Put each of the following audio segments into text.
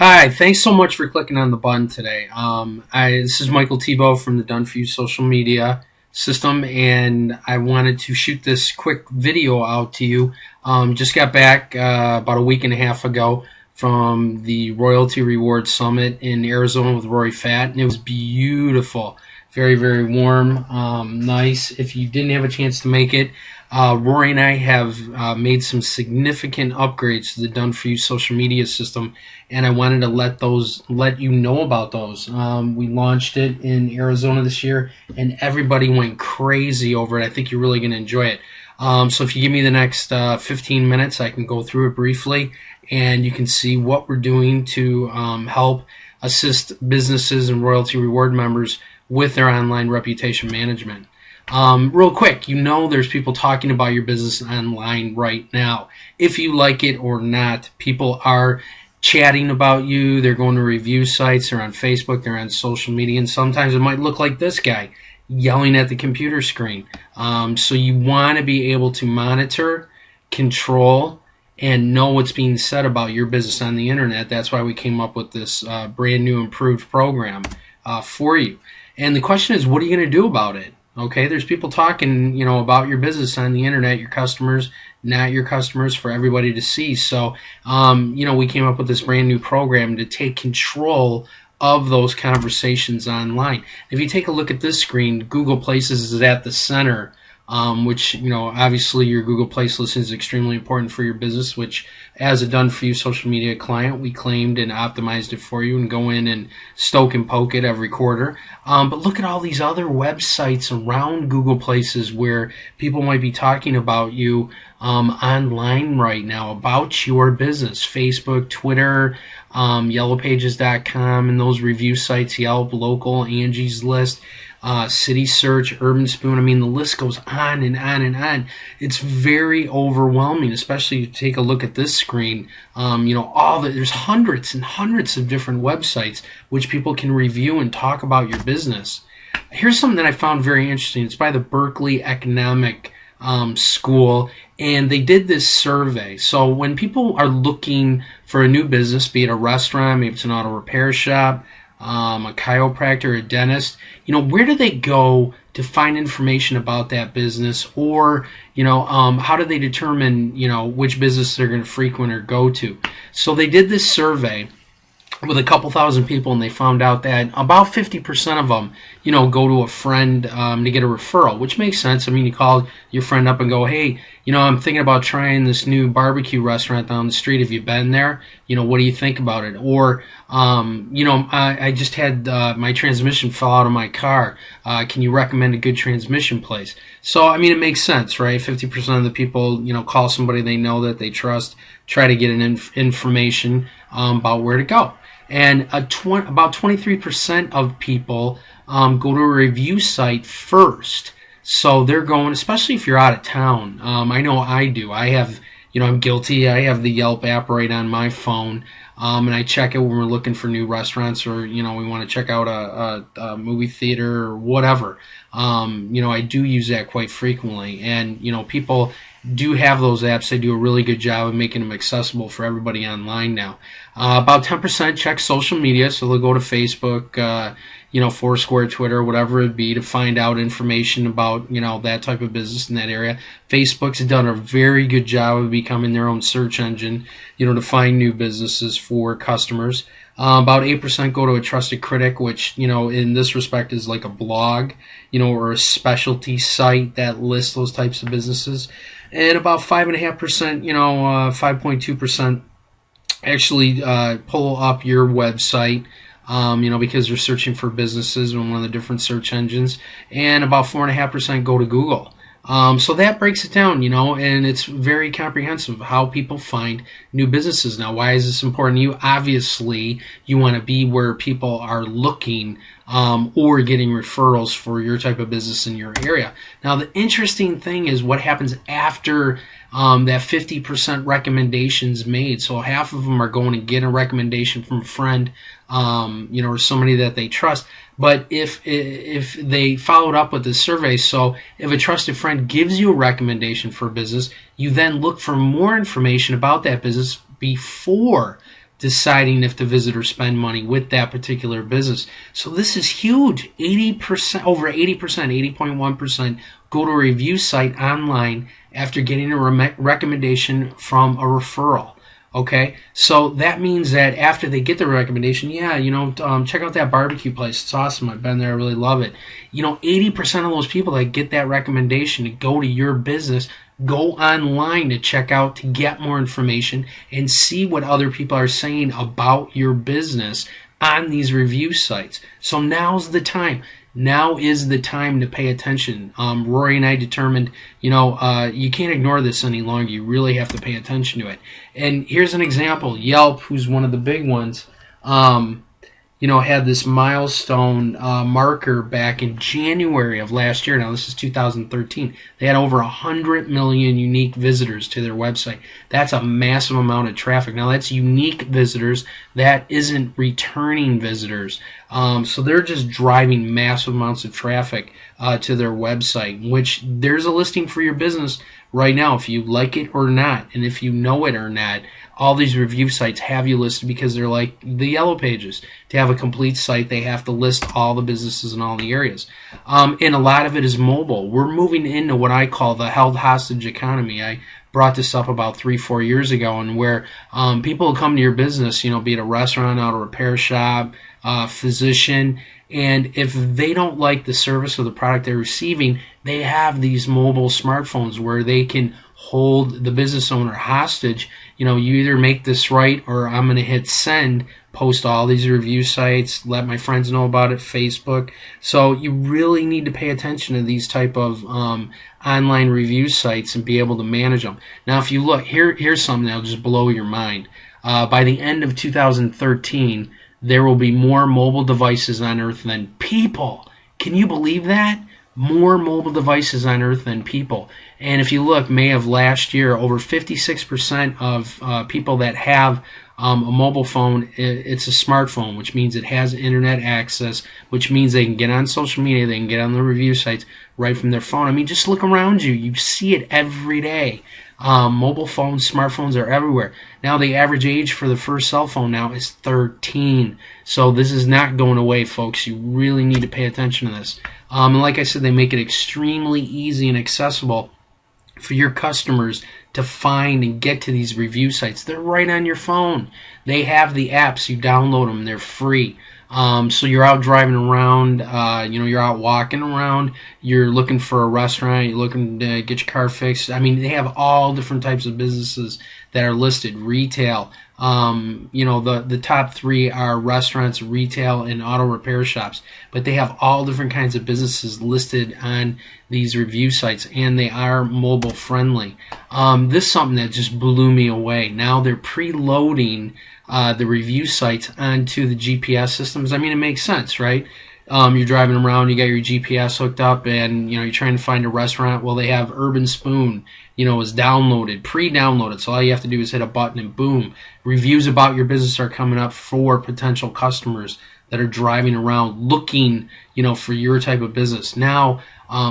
Hi, thanks so much for clicking on the button today. This is Michael Tebow from the Done For You social media system, and I wanted to shoot this quick video out to you. Just got back about a week and a half ago from the Royalty Rewards Summit in Arizona with Rory Fatt, and it was beautiful. Very, very warm, nice. If you didn't have a chance to make it, Rory and I have made some significant upgrades to the Done For You social media system, and I wanted to let you know about those. We launched it in Arizona this year, and everybody went crazy over it. I think you're really going to enjoy it. So if you give me the next 15 minutes, I can go through it briefly, and you can see what we're doing to help assist businesses and Royalty Reward members with their online reputation management. Real quick, there's people talking about your business online right now. If you like it or not, people are chatting about you. They're going to review sites. They're on Facebook. They're on social media. And sometimes it might look like this guy yelling at the computer screen. So you want to be able to monitor, control, and know what's being said about your business on the internet. That's why we came up with this brand new improved program for you. And the question is, what are you going to do about it? Okay, there's people talking, about your business on the internet, your customers, not your customers, for everybody to see. So, we came up with this brand new program to take control of those conversations online. If you take a look at this screen, Google Places is at the center, which, obviously your Google Place listing is extremely important for your business, which as a Done For You social media client, we claimed and optimized it for you and go in and stoke and poke it every quarter. But look at all these other websites around Google Places where people might be talking about you online right now, about your business. Facebook, Twitter, yellowpages.com, and those review sites, Yelp, Local, Angie's List, City Search, Urban Spoon. I mean, the list goes on and on and on. It's very overwhelming, especially if you take a look at this screen. There's hundreds and hundreds of different websites which people can review and talk about your business. Here's something that I found very interesting. It's by the Berkeley Economic School, and they did this survey. So when people are looking for a new business, be it a restaurant, maybe it's an auto repair shop, a chiropractor, a dentist, where do they go to find information about that business? Or, how do they determine, which business they're going to frequent or go to? So they did this survey with a couple thousand people, and they found out that about 50% of them, go to a friend to get a referral, which makes sense. I mean, you call your friend up and go, hey, I'm thinking about trying this new barbecue restaurant down the street. Have you been there? What do you think about it? Or, I just had my transmission fell out of my car. Can you recommend a good transmission place? So, I mean, it makes sense, right? 50% of the people, call somebody they know that they trust, try to get information about where to go. And about 23% of people go to a review site first. So they're going, especially if you're out of town. I know I do. I have, I'm guilty. I have the Yelp app right on my phone. And I check it when we're looking for new restaurants, or, we want to check out a movie theater or whatever. I do use that quite frequently. And, people do have those apps. They do a really good job of making them accessible for everybody online now. About 10% check social media, so they'll go to Facebook, Foursquare, Twitter, whatever it be, to find out information about, that type of business in that area. Facebook's done a very good job of becoming their own search engine, to find new businesses for customers. About 8% go to a trusted critic, which, in this respect is like a blog, or a specialty site that lists those types of businesses. And about 5.5%, 5.2% actually pull up your website, because they're searching for businesses in one of the different search engines. And about 4.5% go to Google. So that breaks it down, and it's very comprehensive how people find new businesses. Now, why is this important to you? Obviously, you want to be where people are looking or getting referrals for your type of business in your area. Now, the interesting thing is what happens after that 50% recommendations made. So half of them are going to get a recommendation from a friend, or somebody that they trust. But if they followed up with this survey, so if a trusted friend gives you a recommendation for a business, you then look for more information about that business before deciding if to visit or spend money with that particular business. So this is huge. 80%, over 80%, 80.1% go to a review site online after getting a recommendation from a referral. Okay, so that means that after they get the recommendation, check out that barbecue place. It's awesome. I've been there. I really love it. 80% of those people that get that recommendation to go to your business go online to check out, to get more information and see what other people are saying about your business on these review sites. So now's the time. Now is the time to pay attention. Rory and I determined, you can't ignore this any longer. You really have to pay attention to it. And here's an example. Yelp, who's one of the big ones, had this milestone marker back in January of last year. Now, this is 2013. They had over 100 million unique visitors to their website. That's a massive amount of traffic. Now, that's unique visitors. That isn't returning visitors. So they're just driving massive amounts of traffic to their website, which there's a listing for your business right now, if you like it or not, and if you know it or not. All these review sites have you listed because they're like the Yellow Pages. To have a complete site, they have to list all the businesses in all the areas. And a lot of it is mobile. We're moving into what I call the held hostage economy. I brought this up about 3-4 years ago, and where people will come to your business, be it a restaurant, auto repair shop, physician, and if they don't like the service or the product they're receiving, they have these mobile smartphones where they can hold the business owner hostage. You either make this right or I'm going to hit send, post all these review sites, let my friends know about it, Facebook. So you really need to pay attention to these type of online review sites and be able to manage them. Now, if you look, here's something that'll just blow your mind. By the end of 2013, there will be more mobile devices on Earth than people. Can you believe that? More mobile devices on Earth than people. And if you look, May of last year, over 56% of people that have a mobile phone, it's a smartphone, which means it has internet access, which means they can get on social media, they can get on the review sites right from their phone. I mean, just look around you. You see it every day. Mobile phones, smartphones are everywhere. Now, the average age for the first cell phone now is 13. So this is not going away, folks. You really need to pay attention to this. And like I said, they make it extremely easy and accessible for your customers to find and get to these review sites. They're right on your phone. They have the apps. You download them. They're free. So you're out driving around, you're out walking around, you're looking for a restaurant, you're looking to get your car fixed. I mean, they have all different types of businesses that are listed. Retail, the top three are restaurants, retail, and auto repair shops. But they have all different kinds of businesses listed on these review sites, and they are mobile friendly. This is something that just blew me away. Now they're preloading the review sites onto the GPS systems. I mean, it makes sense, right? You're driving around, you got your GPS hooked up, and you're trying to find a restaurant. Well, they have Urban Spoon, is downloaded, pre-downloaded. So all you have to do is hit a button, and boom, reviews about your business are coming up for potential customers that are driving around looking, for your type of business. Now,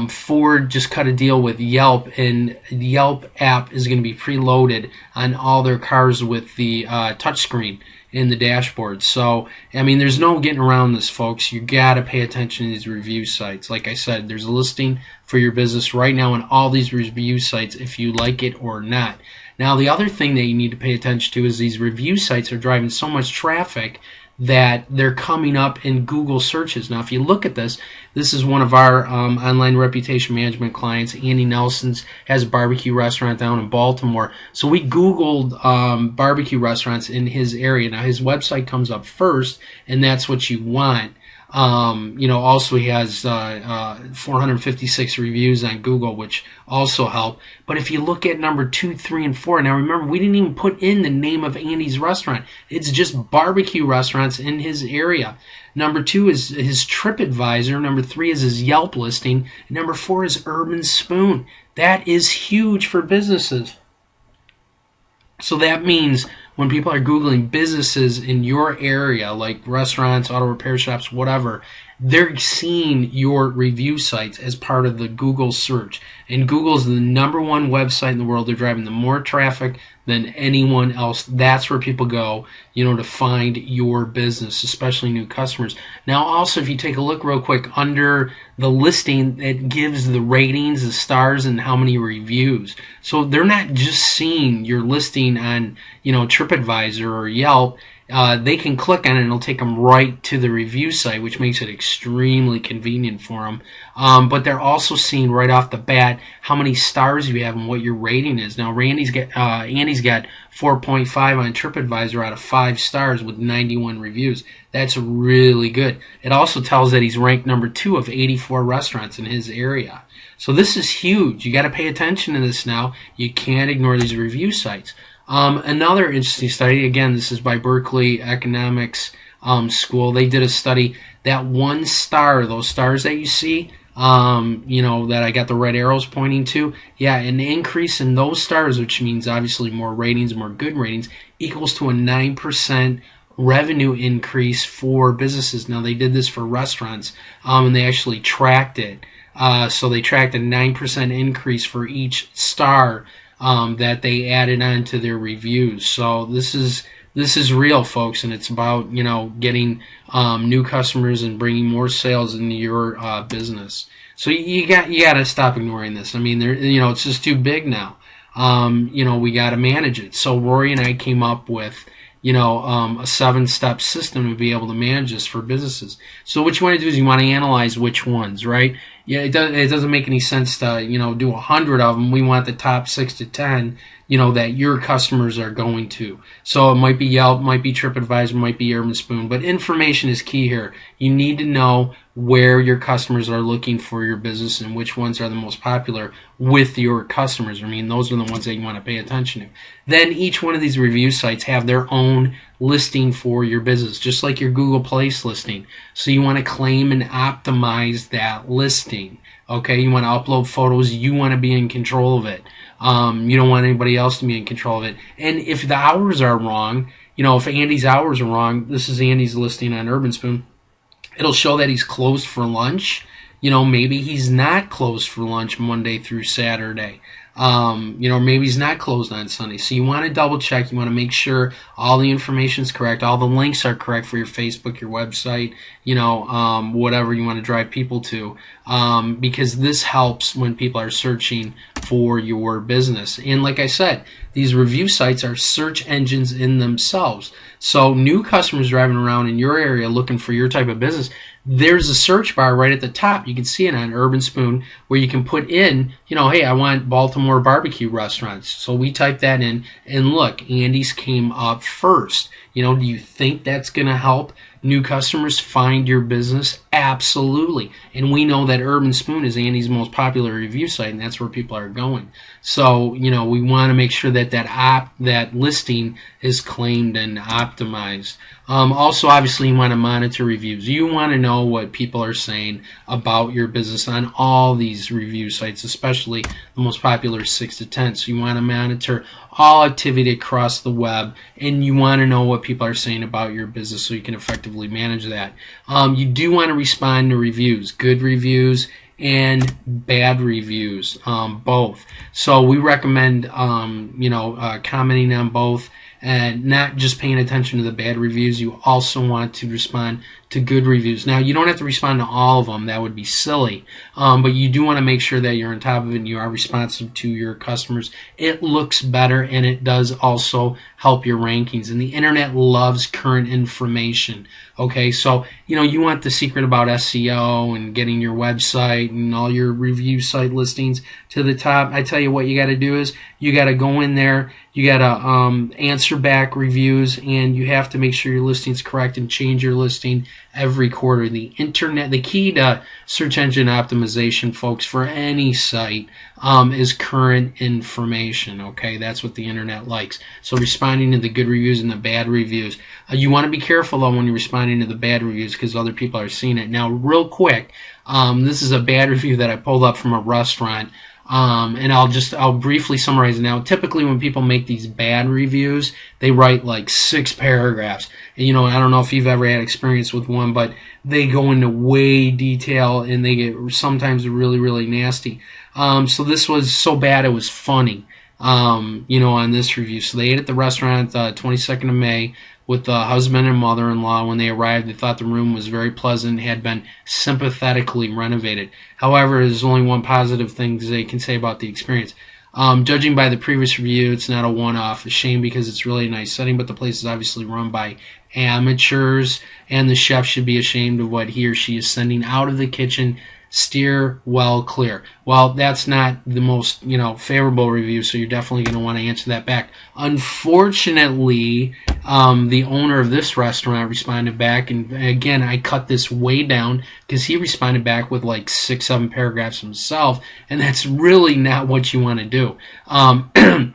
Ford just cut a deal with Yelp, and the Yelp app is going to be preloaded on all their cars with the touchscreen in the dashboard. So, I mean, there's no getting around this, folks. You got to pay attention to these review sites. Like I said, there's a listing for your business right now on all these review sites if you like it or not. Now, the other thing that you need to pay attention to is these review sites are driving so much traffic that they're coming up in Google searches. Now, if you look at this is one of our online reputation management clients. Andy Nelson's has a barbecue restaurant down in Baltimore. So we Googled barbecue restaurants in his area. Now, his website comes up first, and that's what you want. Also he has 456 reviews on Google, which also help. But if you look at number 2, 3, and 4, now remember, we didn't even put in the name of Andy's restaurant. It's just barbecue restaurants in his area. Number 2 is his TripAdvisor. Number 3 is his Yelp listing. And number 4 is Urban Spoon. That is huge for businesses. So that means when people are Googling businesses in your area, like restaurants, auto repair shops, whatever, they're seeing your review sites as part of the Google search. And Google's the #1 website in the world. They're driving the more traffic than anyone else. That's where people go, to find your business, especially new customers. Now, also, if you take a look real quick under the listing, it gives the ratings, the stars, and how many reviews. So they're not just seeing your listing on, TripAdvisor or Yelp. They can click on it and it'll take them right to the review site, which makes it extremely convenient for them. But they're also seeing right off the bat how many stars you have and what your rating is. Now, Andy's got 4.5 on TripAdvisor out of 5 stars with 91 reviews. That's really good. It also tells that he's ranked #2 of 84 restaurants in his area. So this is huge. You got to pay attention to this now. You can't ignore these review sites. Another interesting study, again, this is by Berkeley Economics School. They did a study that 1 star, those stars that you see, that I got the red arrows pointing to, an increase in those stars, which means obviously more ratings, more good ratings, equals to a 9% revenue increase for businesses. Now, they did this for restaurants, and they actually tracked it. So they tracked a 9% increase for each star that they added on to their reviews. So this is real, folks, and it's about getting new customers and bringing more sales into your business. So you got to stop ignoring this. I mean, it's just too big now. We got to manage it. So Rory and I came up with a 7-step system to be able to manage this for businesses. So what you want to do is you want to analyze which ones, right? Yeah, it doesn't make any sense to, do 100 of them. We want the top 6 to 10, that your customers are going to. So it might be Yelp, might be TripAdvisor, might be Urban Spoon, but information is key here. You need to know where your customers are looking for your business and which ones are the most popular with your customers. I mean, those are the ones that you want to pay attention to. Then each one of these review sites have their own listing for your business, just like your Google Place listing. So you want to claim and optimize that listing. Okay, you want to upload photos. You want to be in control of it. You don't want anybody else to be in control of it. And if the hours are wrong, if Andy's hours are wrong, this is Andy's listing on Urban Spoon. It'll show that he's closed for lunch. Maybe he's not closed for lunch Monday through Saturday. Maybe he's not closed on Sunday. So you want to double check. You want to make sure all the information is correct. All the links are correct for your Facebook, your website, whatever you want to drive people to. Because this helps when people are searching for your business. And like I said, these review sites are search engines in themselves. So new customers driving around in your area looking for your type of business, there's a search bar right at the top. You can see it on Urban Spoon where you can put in, hey, I want Baltimore barbecue restaurants. So we type that in and look, Andy's came up first. Do you think that's going to help new customers find your business? Absolutely. And we know that Urban Spoon is Andy's most popular review site, and that's where people are going. So, we want to make sure that that listing is claimed and optimized. Also, obviously, you want to monitor reviews. You want to know what people are saying about your business on all these review sites, especially the most popular 6 to 10. So you want to monitor all activity across the web, and you want to know what people are saying about your business so you can effectively manage that. You do want to respond to reviews, good reviews and bad reviews, both. So we recommend, commenting on both and not just paying attention to the bad reviews. You also want to respond to good reviews. Now, you don't have to respond to all of them. That would be silly. But you do want to make sure that you're on top of it and you are responsive to your customers. It looks better, and it does also help your rankings. And the internet loves current information. Okay, so, you want the secret about SEO and getting your website and all your review site listings to the top. I tell you what you got to do is you got to go in there, you got to answer back reviews, and you have to make sure your listing's correct and change your listing every quarter. The internet, the key to search engine optimization, folks, for any site is current information. Okay, that's what the internet likes. So responding to the good reviews and the bad reviews. You want to be careful though when you're responding to the bad reviews because other people are seeing it. Now, real quick, this is a bad review that I pulled up from a restaurant. And I'll briefly summarize it now. Typically, when people make these bad reviews, they write like 6 paragraphs. And, you know, I don't know if you've ever had experience with one, but they go into way detail and they get sometimes really, really nasty. So this was so bad it was funny, you know, on this review. So they ate at the restaurant 22nd of May with the husband and mother-in-law. When they arrived, they thought the room was very pleasant, had been sympathetically renovated. However, there's only one positive thing they can say about the experience. Judging by the previous review, it's not a one-off. A shame because it's really a nice setting, but the place is obviously run by amateurs, and the chef should be ashamed of what he or she is sending out of the kitchen. Steer well clear. Well, that's not the most, you know, favorable review, so you're definitely going to want to answer that back. Unfortunately, the owner of this restaurant responded back, and again, I cut this way down because he responded back with like 6, 7 paragraphs himself, and that's really not what you want to do. And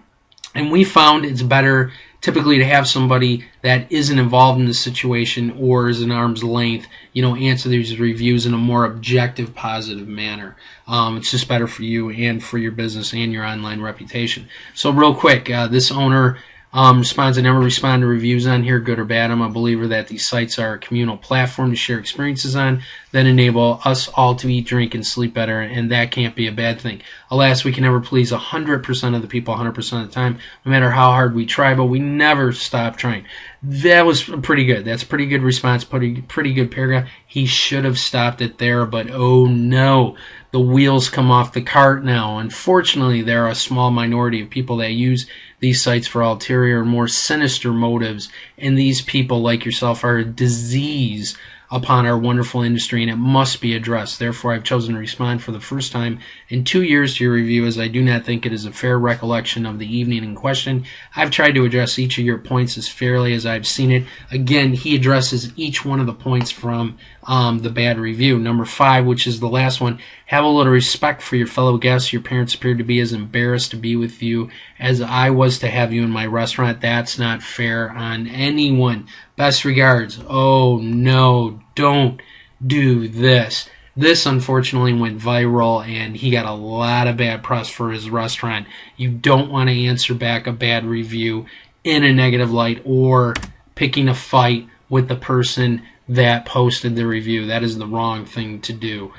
we found it's better typically to have somebody that isn't involved in the situation or is an arm's length, you know, answer these reviews in a more objective, positive manner. It's just better for you and for your business and your online reputation. So real quick, this owner responds, I never respond to reviews on here, good or bad. I'm a believer that these sites are a communal platform to share experiences on that enable us all to eat, drink, and sleep better, and that can't be a bad thing. Alas, we can never please 100% of the people 100% of the time, no matter how hard we try, but we never stop trying. That was pretty good. That's a pretty good response, pretty good paragraph. He should have stopped it there, but oh no, the wheels come off the cart now. Unfortunately, there are a small minority of people that use these sites for ulterior, more sinister motives, and these people, like yourself, are a disease upon our wonderful industry, and it must be addressed. Therefore, I've chosen to respond for the first time in 2 years to your review, as I do not think it is a fair recollection of the evening in question. I've tried to address each of your points as fairly as I've seen it. Again, he addresses each one of the points from the bad review. Number 5, which is the last one, have a little respect for your fellow guests. Your parents appeared to be as embarrassed to be with you as I was to have you in my restaurant. That's not fair on anyone. Best regards. Oh no, don't do this. This unfortunately went viral and he got a lot of bad press for his restaurant. You don't want to answer back a bad review in a negative light or picking a fight with the person that posted the review. That is the wrong thing to do.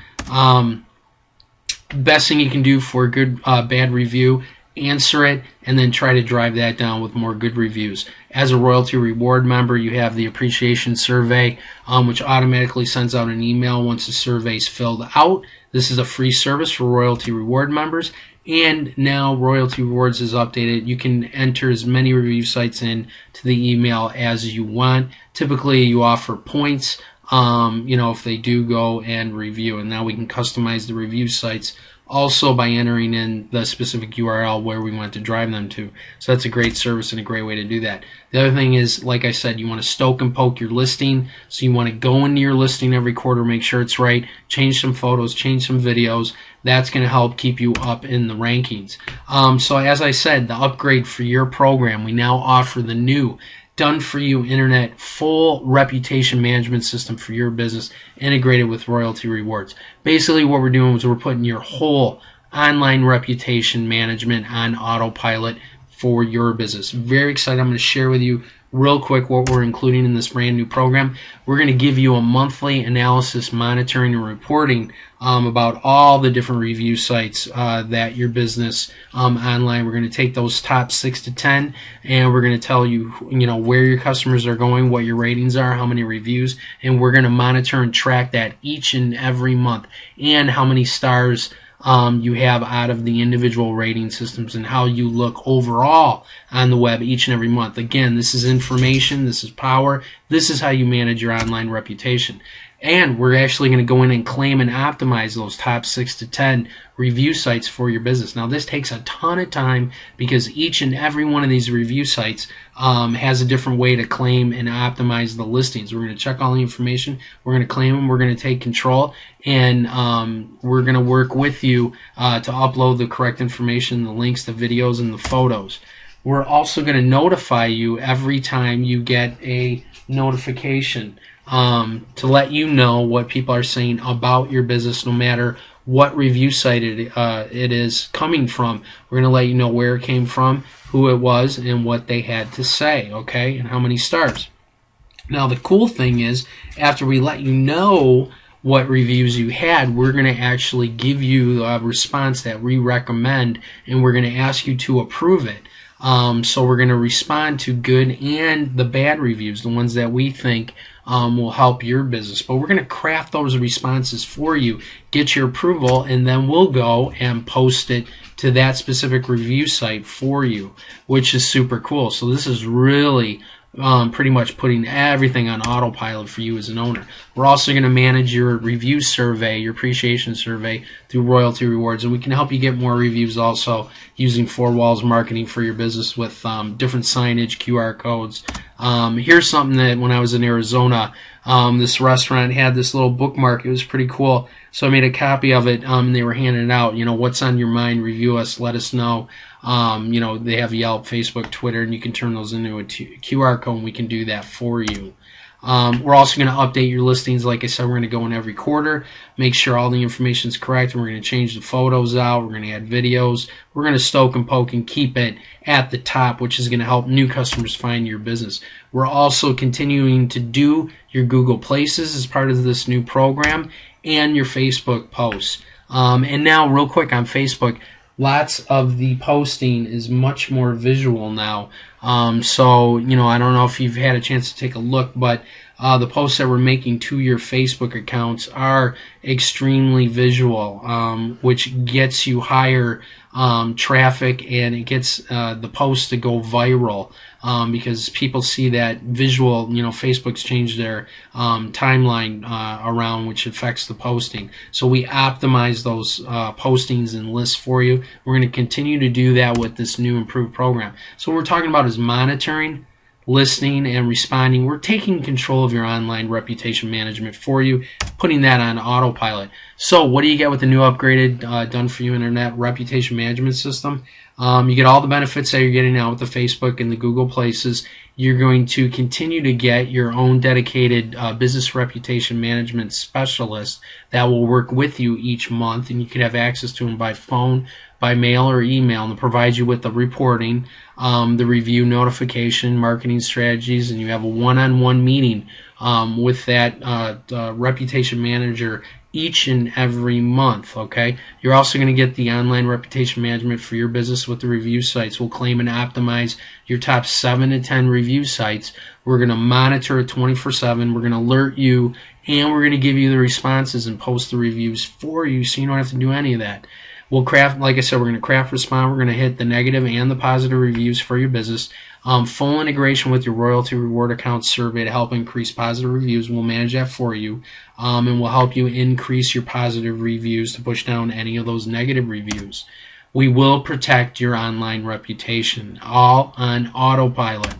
Best thing you can do for a good bad review, answer it and then try to drive that down with more good reviews. As a Royalty Reward member, you have the appreciation survey, which automatically sends out an email once the survey is filled out. This is a free service for Royalty Reward members, and now Royalty Rewards is updated. You can enter as many review sites in to the email as you want. Typically, you offer points, you know, if they do go and review, and now we can customize the review sites also by entering in the specific URL where we want to drive them to. So that's a great service and a great way to do that. The other thing is, like I said, you want to stoke and poke your listing. So you want to go into your listing every quarter, make sure it's right, change some photos, change some videos. That's going to help keep you up in the rankings. So as I said, the upgrade for your program, we now offer the new done-for-you internet full reputation management system for your business integrated with Royalty Rewards. Basically what we're doing is we're putting your whole online reputation management on autopilot for your business. Very excited. I'm going to share with you real quick what we're including in this brand new program. We're going to give you a monthly analysis, monitoring, and reporting about all the different review sites that your business online. We're going to take those top 6 to 10 and we're going to tell you, you know, where your customers are going, what your ratings are, how many reviews, and we're going to monitor and track that each and every month, and how many stars you have out of the individual rating systems and how you look overall on the web each and every month. Again, this is information, this is power, this is how you manage your online reputation. And we're actually going to go in and claim and optimize those top 6 to 10 review sites for your business. Now, this takes a ton of time because each and every one of these review sites has a different way to claim and optimize the listings. We're going to check all the information. We're going to claim them. We're going to take control. And we're going to work with you to upload the correct information, the links, the videos, and the photos. We're also going to notify you every time you get a notification to let you know what people are saying about your business, no matter what review site it is coming from. We're going to let you know where it came from, who it was, and what they had to say, okay, and how many stars. Now, the cool thing is, after we let you know what reviews you had, we're going to actually give you a response that we recommend, and we're going to ask you to approve it. So we're going to respond to good and the bad reviews, the ones that we think will help your business. But we're going to craft those responses for you, get your approval, and then we'll go and post it to that specific review site for you, which is super cool. So this is really pretty much putting everything on autopilot for you as an owner. We're also going to manage your review survey, your appreciation survey through Royalty Rewards, and we can help you get more reviews also using 4 Walls marketing for your business with different signage, QR codes. Here's something that when I was in Arizona, this restaurant had this little bookmark. It was pretty cool. So I made a copy of it, and they were handing it out. What's on your mind? Review us. Let us know. They have Yelp, Facebook, Twitter, and you can turn those into a QR code, and we can do that for you. We're also going to update your listings. Like I said, we're going to go in every quarter, make sure all the information is correct, and we're going to change the photos out. We're going to add videos. We're going to stoke and poke and keep it at the top, which is going to help new customers find your business. We're also continuing to do your Google Places as part of this new program and your Facebook posts. And now, real quick on Facebook, lots of the posting is much more visual now. So, I don't know if you've had a chance to take a look, but the posts that we're making to your Facebook accounts are extremely visual, which gets you higher traffic, and it gets the posts to go viral because people see that visual. Facebook's changed their timeline around, which affects the posting. So we optimize those postings and lists for you. We're going to continue to do that with this new improved program. So what we're talking about is monitoring, listening, and responding. We're taking control of your online reputation management for you, putting that on autopilot. So what do you get with the new upgraded done for you internet reputation management system? You get all the benefits that you're getting now with the Facebook and the Google Places. You're going to continue to get your own dedicated business reputation management specialist that will work with you each month, and you can have access to them by phone, by mail, or email, and provide you with the reporting, the review notification, marketing strategies, and you have a one-on-one meeting with that reputation manager each and every month, okay? You're also going to get the online reputation management for your business with the review sites. We'll claim and optimize your top 7 to 10 review sites. We're going to monitor it 24/7. We're going to alert you, and we're going to give you the responses and post the reviews for you so you don't have to do any of that. We'll craft, like I said, we're going to craft, respond. We're going to hit the negative and the positive reviews for your business. Full integration with your Royalty Reward account survey to help increase positive reviews. We'll manage that for you, and we'll help you increase your positive reviews to push down any of those negative reviews. We will protect your online reputation, all on autopilot.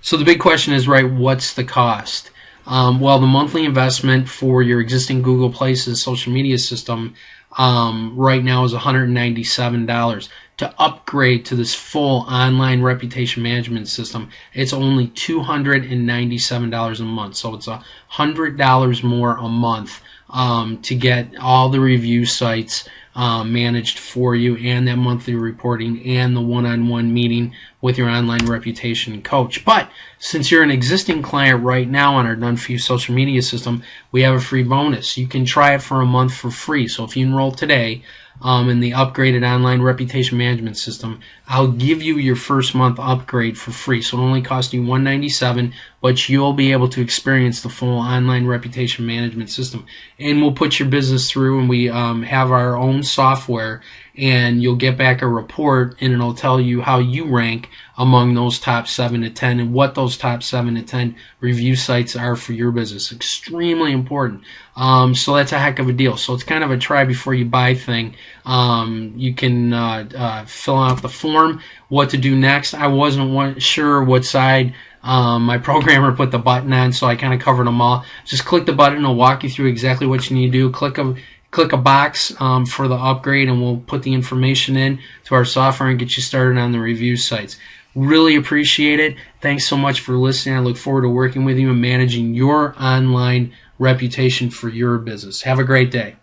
So the big question is, right, what's the cost? Well, the monthly investment for your existing Google Places social media system right now is $197. To upgrade to this full online reputation management system, it's only $297 a month. So it's $100 more a month to get all the review sites managed for you, and that monthly reporting, and the one-on-one meeting with your online reputation coach. But since you're an existing client right now on our Done For You social media system, we have a free bonus. You can try it for a month for free. So if you enroll today in the upgraded online reputation management system, I'll give you your first month upgrade for free. So it only costs you $197, but you'll be able to experience the full online reputation management system. And we'll put your business through, and we have our own software, and you'll get back a report, and it'll tell you how you rank among those top 7 to 10 and what those top 7 to 10 review sites are for your business. Extremely important. So that's a heck of a deal. So it's kind of a try before you buy thing. You can fill out the form, what to do next. I wasn't sure what side my programmer put the button on, so I kind of covered them all. Just click the button. It'll walk you through exactly what you need to do. Click a box for the upgrade, and we'll put the information in to our software and get you started on the review sites. Really appreciate it. Thanks so much for listening. I look forward to working with you and managing your online reputation for your business. Have a great day.